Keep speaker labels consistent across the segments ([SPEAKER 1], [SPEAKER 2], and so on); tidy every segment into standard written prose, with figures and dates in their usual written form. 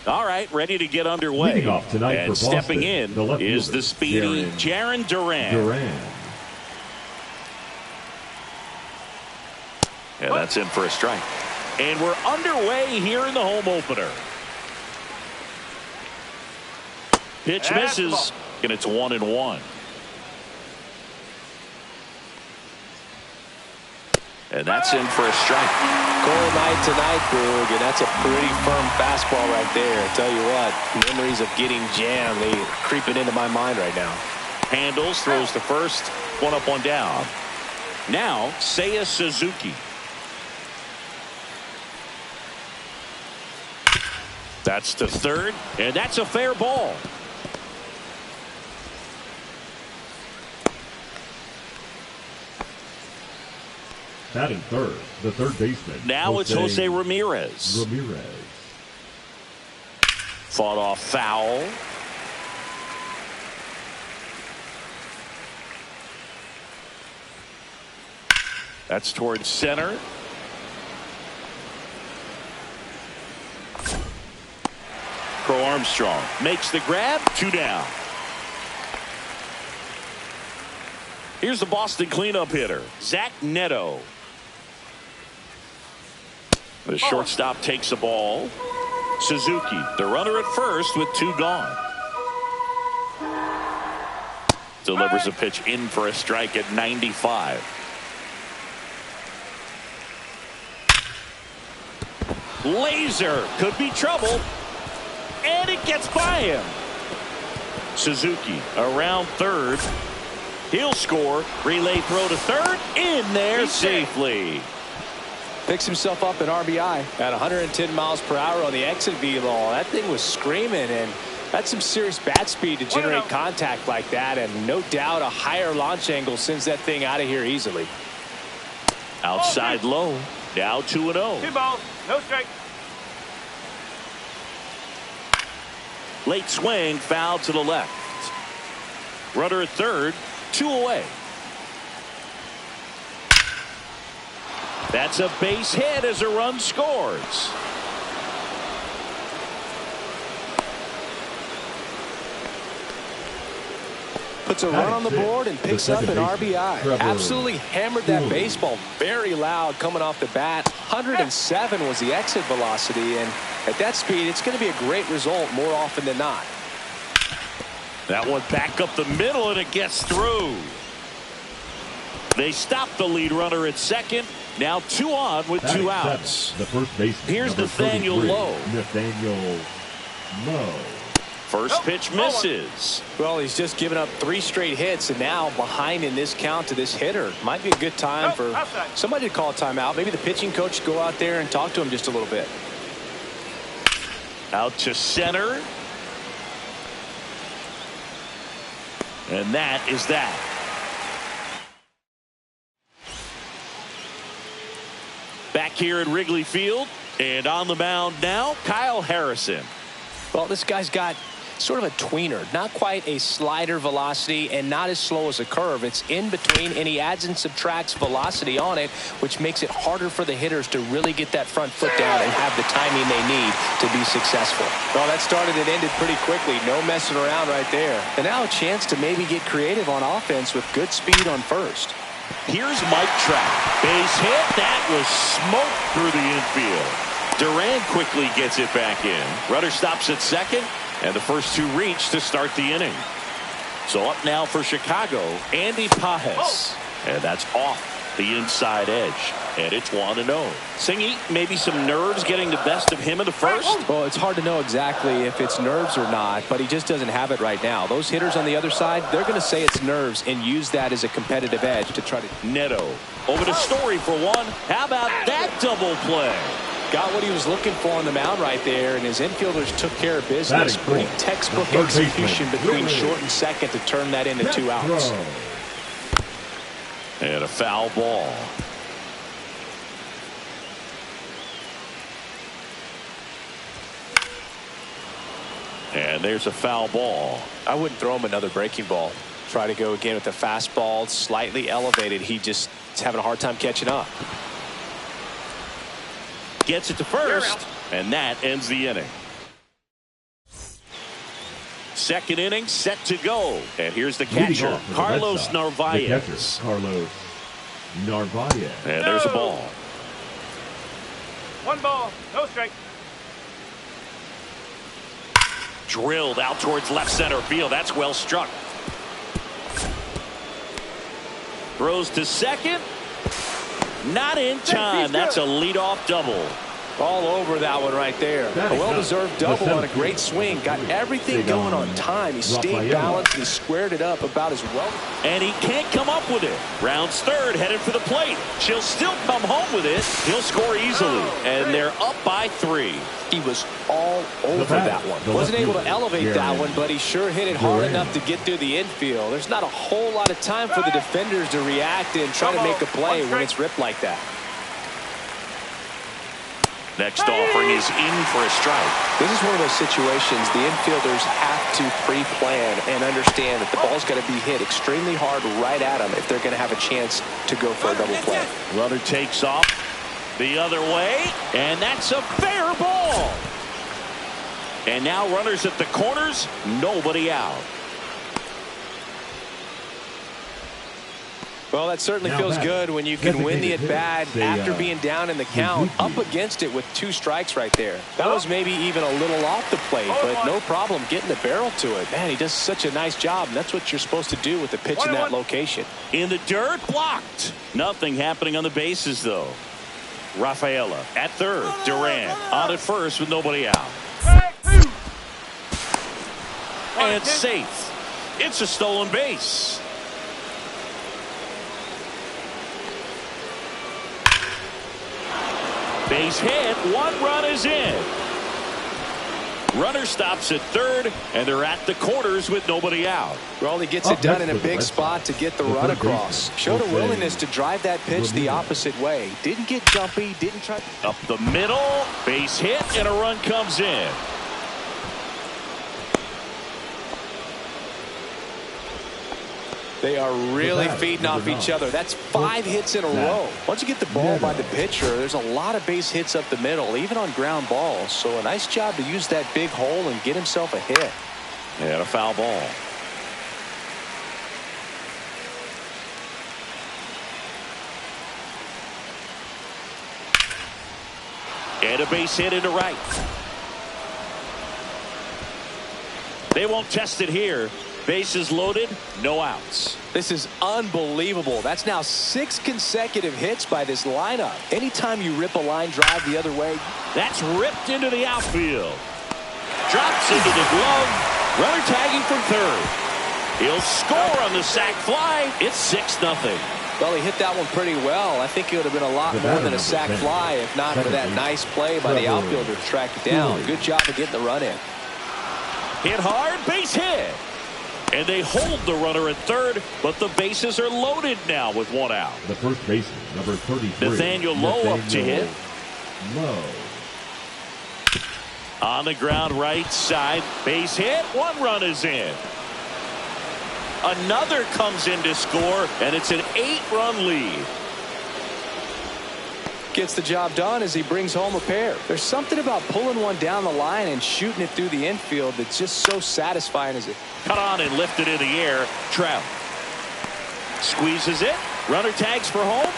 [SPEAKER 1] All right, ready to get underway.
[SPEAKER 2] Leading off tonight
[SPEAKER 1] and
[SPEAKER 2] for
[SPEAKER 1] stepping
[SPEAKER 2] Boston,
[SPEAKER 1] in is the speedy Jarren Duran. And that's in for a strike. And we're underway here in the home opener. Pitch misses, and it's 1-1. And that's in for a strike.
[SPEAKER 3] Cold night tonight, Boog, and that's a pretty firm fastball right there. I tell you what, memories of getting jammed, they creeping into my mind right now.
[SPEAKER 1] Handles, throws to first, one up, one down. Now, Seiya Suzuki. That's to third, and that's a fair ball.
[SPEAKER 2] Batting third, the third baseman.
[SPEAKER 1] Now it's Jose Ramirez. Fought off foul. That's towards center. Crow Armstrong makes the grab, 2 down. Here's the Boston cleanup hitter, Zach Neto. The shortstop takes the ball. Suzuki, the runner at first with 2 gone. Delivers a pitch in for a strike at 95. Laser could be trouble. And it gets by him. Suzuki around third. He'll score. Relay throw to third. In there safely.
[SPEAKER 3] Picks himself up an RBI at 110 miles per hour on the exit velo. That thing was screaming, and that's some serious bat speed to generate contact like that, and no doubt a higher launch angle sends that thing out of here easily.
[SPEAKER 1] Outside low. Now 2-0.
[SPEAKER 4] 2 balls, no strike.
[SPEAKER 1] Late swing, foul to the left. Runner at third, 2 away. That's a base hit as a run scores.
[SPEAKER 3] Puts a run on the board and picks up an RBI. Absolutely hammered that baseball very loud coming off the bat. 107 was the exit velocity, and at that speed it's going to be a great result more often than not.
[SPEAKER 1] That one back up the middle, and it gets through. They stop the lead runner at second. Now 2 on with 2 outs.
[SPEAKER 2] The first baseman.
[SPEAKER 1] Here's Nathaniel Lowe. First pitch misses.
[SPEAKER 3] Well, he's just given up 3 straight hits, and now behind in this count to this hitter. Might be a good time for somebody to call a timeout. Maybe the pitching coach go out there and talk to him just a little bit.
[SPEAKER 1] Out to center. And that is that. Back here at Wrigley Field, and on the mound now, Kyle Harrison.
[SPEAKER 3] Well, this guy's got sort of a tweener, not quite a slider velocity and not as slow as a curve. It's in between, and he adds and subtracts velocity on it, which makes it harder for the hitters to really get that front foot down and have the timing they need to be successful. Well, that started and ended pretty quickly. No messing around right there. And now a chance to maybe get creative on offense with good speed on first.
[SPEAKER 1] Here's Mike Trout. Base hit. That was smoked through the infield. Duran quickly gets it back in. Runner stops at second, and the first 2 reach to start the inning. So up now for Chicago, Andy Pages. And that's off the inside edge. And it's 1-0. Singy, maybe some nerves getting the best of him in the first?
[SPEAKER 3] Well, it's hard to know exactly if it's nerves or not, but he just doesn't have it right now. Those hitters on the other side, they're going to say it's nerves and use that as a competitive edge to try to...
[SPEAKER 1] Neto over to Story for 1. How about that double play?
[SPEAKER 3] Got what he was looking for on the mound right there, and his infielders took care of business. Pretty textbook execution between short and second to turn that into 2 outs.
[SPEAKER 1] And a foul ball. And there's a foul ball.
[SPEAKER 3] I wouldn't throw him another breaking ball. Try to go again with the fastball, slightly elevated. He just is having a hard time catching up.
[SPEAKER 1] Gets it to first, and that ends the inning. second inning set to go. And here's the
[SPEAKER 2] Leading
[SPEAKER 1] catcher,
[SPEAKER 2] off for the
[SPEAKER 1] Carlos
[SPEAKER 2] Red Sox, the catcher,
[SPEAKER 1] Narvaez.
[SPEAKER 2] Carlos Narvaez.
[SPEAKER 1] And there's a ball.
[SPEAKER 4] 1 ball, no strike.
[SPEAKER 1] Drilled out towards left center field. That's well struck. Throws to second. Not in time. That's a leadoff double.
[SPEAKER 3] All over that one right there. A well-deserved double on a great swing. Got everything going on time. He stayed balanced and he squared it up about as well.
[SPEAKER 1] And he can't come up with it. Rounds third, headed for the plate. She'll still come home with it. He'll score easily. And they're up by 3.
[SPEAKER 3] He was all over that one. Wasn't able to elevate that one, but he sure hit it hard enough to get through the infield. There's not a whole lot of time for the defenders to react and try to make a play when it's ripped like that.
[SPEAKER 1] Next offering is in for a strike.
[SPEAKER 3] This is one of those situations the infielders have to pre-plan and understand that the ball's got to be hit extremely hard right at them if they're going to have a chance to go for a double play.
[SPEAKER 1] Runner takes off the other way, and that's a fair ball. And now runners at the corners, nobody out.
[SPEAKER 3] Well, that certainly feels good when you can win the at-bat after being down in the count, up against it with 2 strikes right there. That was maybe even a little off the plate, but no problem getting the barrel to it. Man, he does such a nice job, and that's what you're supposed to do with the pitch in that location.
[SPEAKER 1] In the dirt, blocked. Nothing happening on the bases, though. Rafaela at third. Duran on at first with nobody out. And safe. It's a stolen base. Base hit. 1 run is in. Runner stops at third, and they're at the corners with nobody out.
[SPEAKER 3] Well, he gets it done in a big spot to get the run across. Showed a willingness to drive that pitch the opposite way. Didn't get jumpy, didn't try.
[SPEAKER 1] Up the middle, base hit, and a run comes in.
[SPEAKER 3] They are really feeding off each other. That's 5 hits in a row. Once you get the ball by the pitcher, there's a lot of base hits up the middle, even on ground balls. So a nice job to use that big hole and get himself a hit.
[SPEAKER 1] And a foul ball. And a base hit into right. They won't test it here. Bases loaded, no outs.
[SPEAKER 3] This is unbelievable. That's now 6 consecutive hits by this lineup. Anytime you rip a line drive the other way.
[SPEAKER 1] That's ripped into the outfield. Drops into the glove. Runner tagging from third. He'll score on the sac fly. It's 6-0.
[SPEAKER 3] Well, he hit that one pretty well. I think it would have been a lot more than a sac fly if not for that nice play by the outfielder to track it down. Good job of getting the run in.
[SPEAKER 1] Hit hard, base hit. And they hold the runner at third, but the bases are loaded now with 1 out.
[SPEAKER 2] The first baseman, number 33.
[SPEAKER 1] Nathaniel Lowe up to hit.
[SPEAKER 2] Lowe.
[SPEAKER 1] On the ground right side, base hit. 1 run is in. Another comes in to score, and it's an 8-run lead.
[SPEAKER 3] Gets the job done as he brings home a pair. There's something about pulling one down the line and shooting it through the infield that's just so satisfying as it.
[SPEAKER 1] Cut on and lifted in the air. Trout squeezes it. Runner tags for home.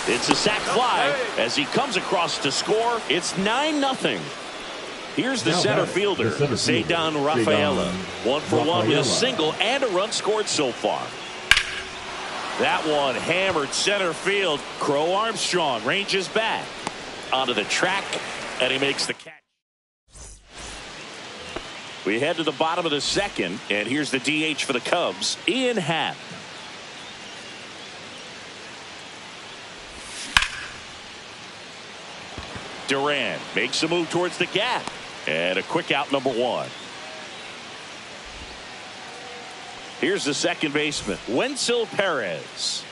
[SPEAKER 1] It's a sac fly as he comes across to score. It's 9-0. Here's the center fielder, Ceddanne Rafaela. 1 for 1 with a single and a run scored so far. That one hammered center field. Crow Armstrong ranges back onto the track, and he makes the catch. We head to the bottom of the second, and here's the DH for the Cubs, Ian Happ. Duran makes a move towards the gap, and a quick out, number 1. Here's the second baseman, Wenzel Perez.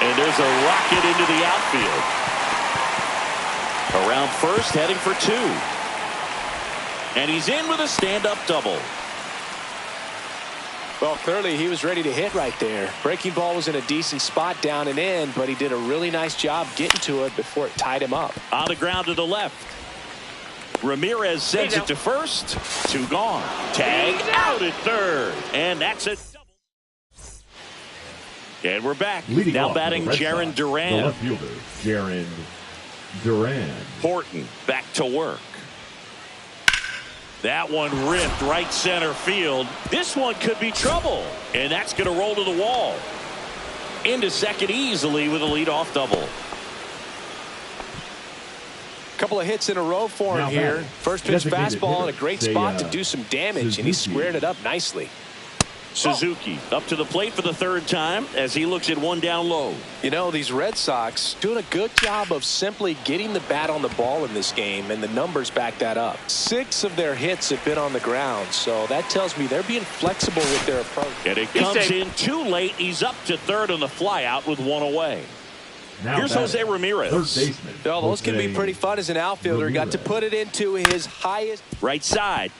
[SPEAKER 1] And there's a rocket into the outfield. Around first, heading for 2. And he's in with a stand-up double.
[SPEAKER 3] Well, clearly he was ready to hit right there. Breaking ball was in a decent spot down and in, but he did a really nice job getting to it before it tied him up.
[SPEAKER 1] On the ground to the left. Ramirez sends it to first. 2 gone. Tag out at third. And that's it. And we're back.
[SPEAKER 2] Leading
[SPEAKER 1] now
[SPEAKER 2] off
[SPEAKER 1] batting Jarren Duran.
[SPEAKER 2] The left fielder, Jarren Duran.
[SPEAKER 1] Horton back to work. That one ripped right center field. This one could be trouble. And that's going to roll to the wall. Into second easily with a leadoff double.
[SPEAKER 3] Couple of hits in a row for him here. First pitch fastball in a great spot to do some damage, and he squared it up nicely.
[SPEAKER 1] Suzuki up to the plate for the third time as he looks at one down low.
[SPEAKER 3] You know, these Red Sox doing a good job of simply getting the bat on the ball in this game, and the numbers back that up. 6 of their hits have been on the ground, so that tells me they're being flexible with their approach.
[SPEAKER 1] And it comes in too late. He's up to third on the flyout with 1 away.
[SPEAKER 2] Now
[SPEAKER 1] here's Jose Ramirez.
[SPEAKER 2] Third baseman.
[SPEAKER 3] Oh, those can be pretty fun as an outfielder. Got to put it into his highest.
[SPEAKER 1] Right side.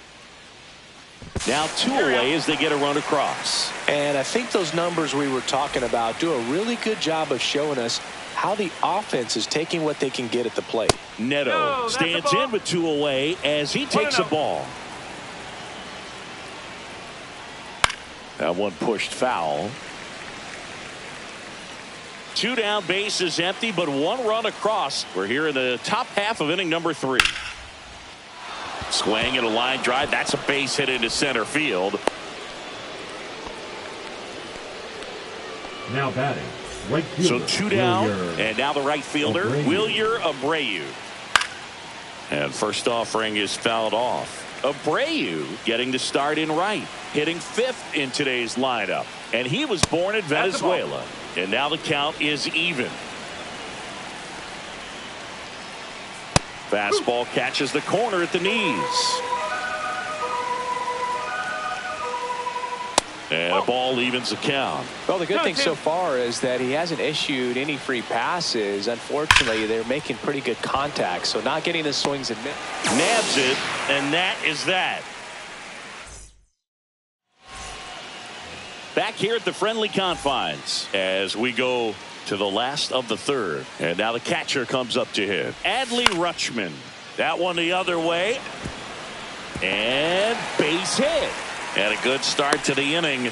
[SPEAKER 1] Now 2 away as they get a run across.
[SPEAKER 3] And I think those numbers we were talking about do a really good job of showing us how the offense is taking what they can get at the plate.
[SPEAKER 1] Neto stands in with 2 away as he takes a ball. That one pushed foul. 2 down, base is empty, but 1 run across. We're here in the top half of inning number 3. Swing and a line drive. That's a base hit into center field.
[SPEAKER 2] Now batting. Right fielder,
[SPEAKER 1] so 2 down, and now the right fielder, Wilyer Abreu. And first offering is fouled off. Abreu getting the start in right, hitting 5th in today's lineup. And he was born in Venezuela. And now the count is even. Fastball catches the corner at the knees. And a ball evens the count.
[SPEAKER 3] Well, the good thing so far is that he hasn't issued any free passes. Unfortunately, they're making pretty good contact, so not getting the swings and misses.
[SPEAKER 1] Nabs it, and that is that. Back here at the friendly confines as we go to the last of the third. And now the catcher comes up to hit. Adley Rutschman. That one the other way. And base hit. And a good start to the inning.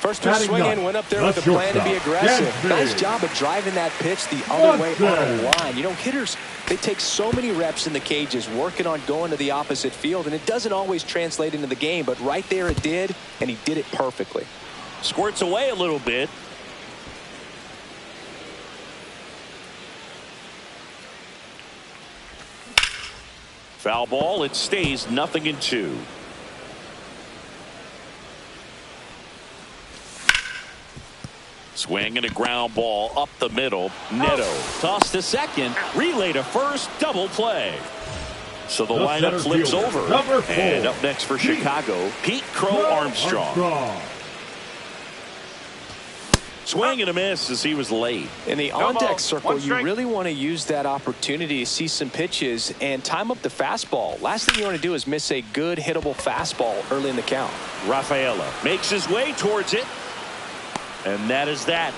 [SPEAKER 3] First pitch swinging, went up there with a plan to be aggressive. Nice job of driving that pitch the other way on a line. You know, hitters, they take so many reps in the cages working on going to the opposite field, and it doesn't always translate into the game, but right there it did, and he did it perfectly.
[SPEAKER 1] Squirts away a little bit. Foul ball. It stays 0-2. Swing and a ground ball up the middle. Neto tossed to second. Relay to first. Double play. So the lineup flips over. And up next for Chicago, Pete Crow Armstrong. Swing and a miss as he was late.
[SPEAKER 3] In the on-deck circle, you really want to use that opportunity to see some pitches and time up the fastball. Last thing you want to do is miss a good hittable fastball early in the count.
[SPEAKER 1] Rafaela makes his way towards it. And that is that.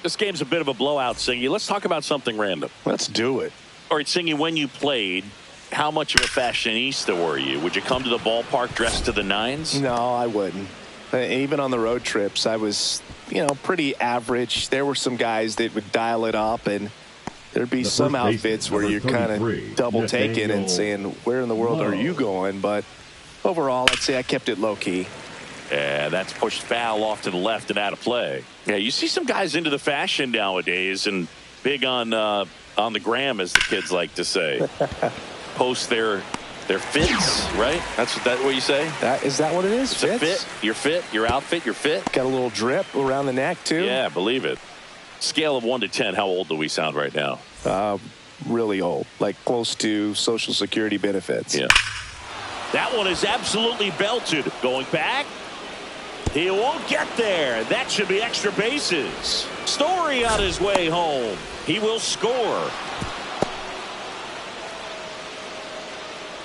[SPEAKER 1] This game's a bit of a blowout, Singy. Let's talk about something random.
[SPEAKER 3] Let's do it.
[SPEAKER 1] All right, Singy, when you played, how much of a fashionista were you? Would you come to the ballpark dressed to the nines?
[SPEAKER 3] No, I wouldn't. Even on the road trips, I was, pretty average. There were some guys that would dial it up, and there'd be some outfits where you're kind of double taking and saying, where in the world are you going? But overall, I'd say I kept it low key.
[SPEAKER 1] Yeah, that's pushed foul off to the left and out of play. Yeah, you see some guys into the fashion nowadays and big on the gram, as the kids like to say. Post their fits, right? That's what you say?
[SPEAKER 3] Is that what it is?
[SPEAKER 1] It's a fit. Your fit, your outfit, your fit.
[SPEAKER 3] Got a little drip around the neck too.
[SPEAKER 1] Yeah, believe it. Scale of 1 to 10, how old do we sound right now?
[SPEAKER 3] Really old, like close to Social Security benefits.
[SPEAKER 1] Yeah. That one is absolutely belted. Going back. He won't get there. That should be extra bases. Story on his way home. He will score.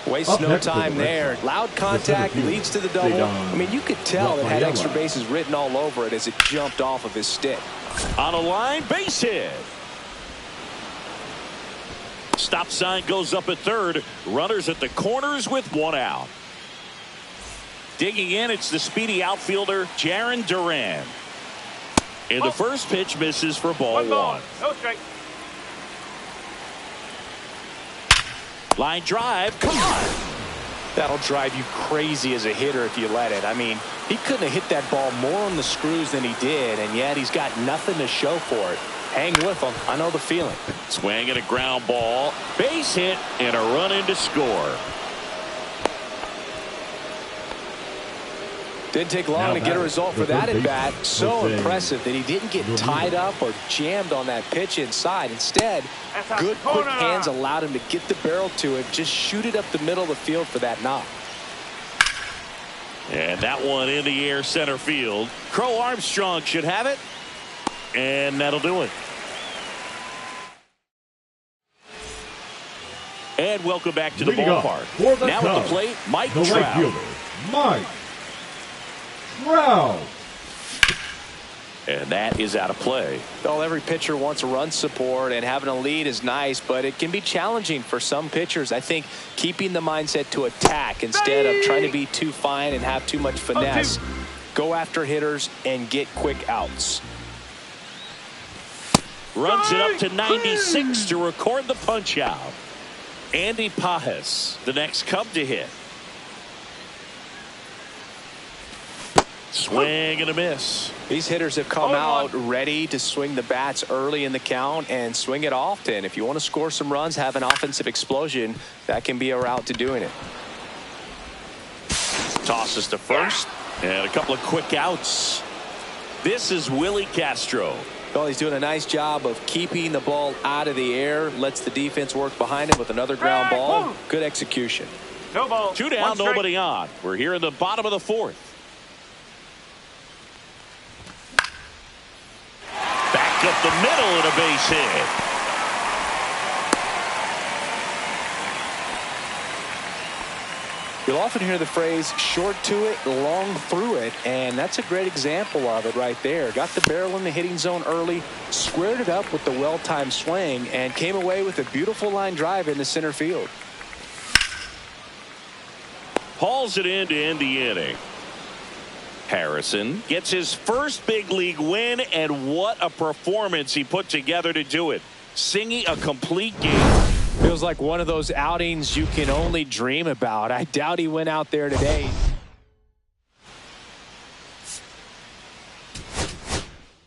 [SPEAKER 3] Wastes no time there. Loud contact leads to the double. I mean, you could tell it had extra bases written all over it as it jumped off of his stick.
[SPEAKER 1] On a line, base hit. Stop sign goes up at third. Runners at the corners with one out. Digging in, it's the speedy outfielder, Jarren Duran. And the first pitch misses for ball one.
[SPEAKER 4] No strike.
[SPEAKER 1] Line drive, come on.
[SPEAKER 3] That'll drive you crazy as a hitter if you let it. I mean, he couldn't have hit that ball more on the screws than he did, and yet he's got nothing to show for it. Hang with him. I know the feeling.
[SPEAKER 1] Swing and a ground ball. Base hit and a run in to score.
[SPEAKER 3] Didn't take long to get a result for that at bat. So impressive that he didn't get tied up or jammed on that pitch inside. Instead, good quick hands allowed him to get the barrel to it. Just shoot it up the middle of the field for that knock.
[SPEAKER 1] And that one in the air center field. Crow Armstrong should have it. And that'll do it. And welcome back to the ballpark. Now at the plate, Mike Trout.
[SPEAKER 2] Right fielder, Mike Trout.
[SPEAKER 1] And that is out of play.
[SPEAKER 3] Well, every pitcher wants run support, and having a lead is nice, but it can be challenging for some pitchers. I think keeping the mindset to attack instead of trying to be too fine and have too much finesse. Go after hitters and get quick outs.
[SPEAKER 1] Runs it up to 96 to record the punch out. Andy Pages, the next Cub to hit. Swing and a miss.
[SPEAKER 3] These hitters have come out ready to swing the bats early in the count and swing it often. If you want to score some runs, have an offensive explosion, that can be a route to doing it.
[SPEAKER 1] Tosses to first and a couple of quick outs. This is Willie Castro.
[SPEAKER 3] Well, he's doing a nice job of keeping the ball out of the air. Lets the defense work behind him with another ground ball. Good execution.
[SPEAKER 4] No ball.
[SPEAKER 1] 2 down, nobody on. We're here in the bottom of the fourth. Back up the middle and a base hit.
[SPEAKER 3] You'll often hear the phrase short to it, long through it, and that's a great example of it right there. Got the barrel in the hitting zone early, squared it up with the well-timed swing, and came away with a beautiful line drive in the center field.
[SPEAKER 1] Hauls it in to end the inning. Harrison gets his first big league win, and what a performance he put together to do it. Singing a complete game.
[SPEAKER 3] Feels like one of those outings you can only dream about. I doubt he went out there today